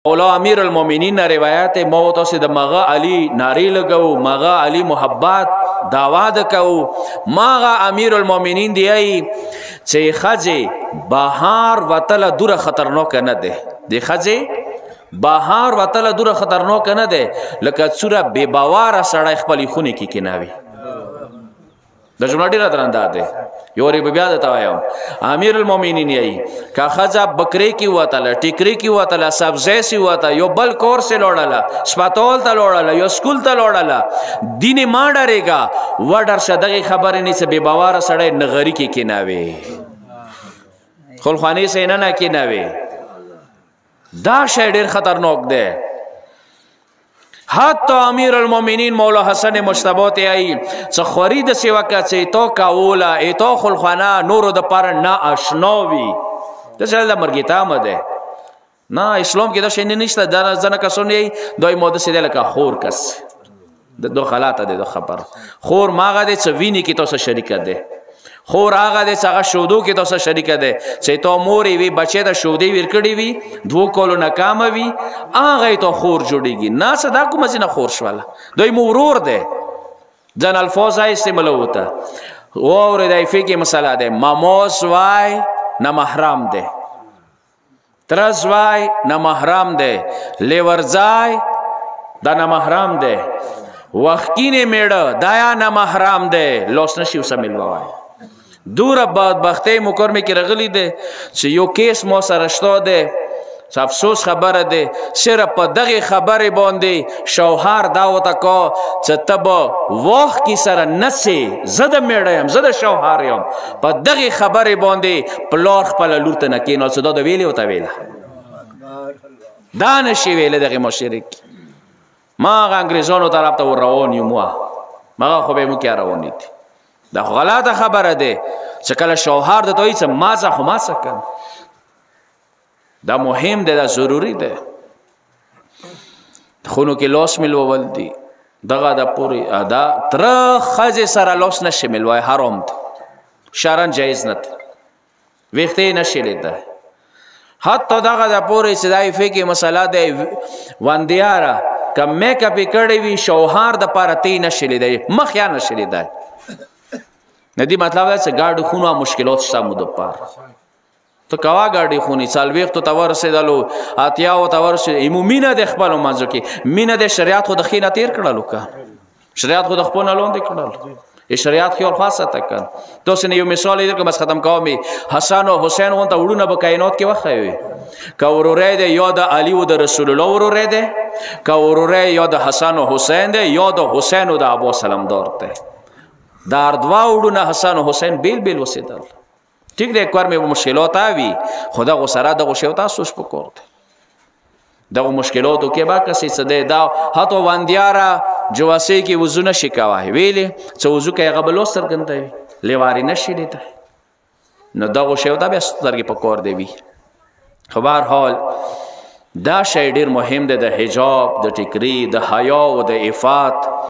مولا امیر المؤمنین روایت موت سے مغا علی ناری لگو مغا علی محبت دعواد کو مغا امیر المؤمنین دی چه خجه بهار وتل دور خطرناک نه ده دی خجه بهار وتل دور خطرناک نه ده لکه سوره بے باواره سړی خپل خونه کې کیناوي د جمله ډیره درنده ده یوري بیا د توایم امیر المؤمنین یی کا خزا بکری کی وتل ټیکری کی وتل سبزی سی وتا یو بل کور سے لوړاله سپاتول ته لوړاله یو سکول ته لوړاله دین ما ډریګا وډر شدغه خبرې نه څه بے باواره سړی نغری کې کیناوي خلخانی سے نه کیناوي دا شی ډیر خطرناک ده حتی امیر المؤمنین مولا حسن مجتبی ته ای څه خورید سیوا کڅ تو کاولا ایتو خلخانا نورو د پر نه آشناوي د څه د مرګیتا مده نه اسلام کې دا شی نشته دا ځنه کسونی دوی مود سي دلکه خور کس د دوه حالات ده خبر خور ماغه د څه ویني کې تاسو شریک ده خور هغه د څنګه شودو کې تاسو شریک ده چې تو موري وی بچي ته شودي ورکړي وي دوه کولو ناکام وي هغه ته خور جوړيږي نه صدا کوم چې نه خور شواله دوی مورور ده ځن الفاظ استعمال وته اور د فقې مسله ده ماموس وای نه محرم ده ترز وای نه محرم ده لیورزای دا نه محرم ده وخکینه میړه دایا نه محرم ده لوس نشي وسمل وای دور بدبختی مکرمه کې رغلی ده چې یو کیس مو سره شته ده افسوس خبره ده صرف په دغه خبره باندې شوهر دا وته کو چې تب وخت کی سره نسی زده میړم زده شوهر یم په دغه خبره باندې پلار خپل لور ته نه کینول څه دا ویلی وته ویله دا نشي ویل دغه مشرک ما انګریزانو طرف ته روان یم ما خو به مو کې روان دي دا غلطه خبره ده چې کله شوهر د دوی څه مازه خو ما سکن دا مهم ده دا ضروری ده خونو کې لوس ملول دي دغه د پوری ادا تر خځه سره لوس نشي ملوي حرام ده شرعاً جایز نه وخته نشي لیدا حتی دغه د پوری چې دای فقې مسله ده وندیاره کم میک اپ کړي وی شوهر د پارتی نشي لیدا مخ یا نشي لیدا ندی مطلب ده چې ګاډي خونو مشکلات شته مو د پار ته کوا ګاډي خوني سالويخ ته تور رسیدلو اتیا او تور رسید مومینه د خپل منځو کې مینه د شریعت خو د خینه تیر کړلو کا شریعت خو د خپل نه لوند کړل شریعت خو خاصه تکن دوسنه یو مثال دې بس ختم کوم حسن او حسین وانت وړونه په کائنات کې وخوي کورورې د یاد علی او د رسول الله ورورې ده کورورې یاد حسن او حسین ده یاد حسین او د ابو سلام دارته دار دوا وړونه حسن او حسین بیل بیل وسیدل ٹھیک ده کور مې مشکلات اوي خدا غو سره د غو شوتا سوچ پکورته دغه مشکلاتو کې با کسي څه ده هاتو واندیارا جواسي کې وزونه شکاوه ویلې څه وزو کې غبلو سرګندوي لیواري نشي لیدا نو دغه شوتا به سترګې پکور دی وی خبر حال دا شی ډیر مهم ده د حجاب د ټیکری د حیا او د عفت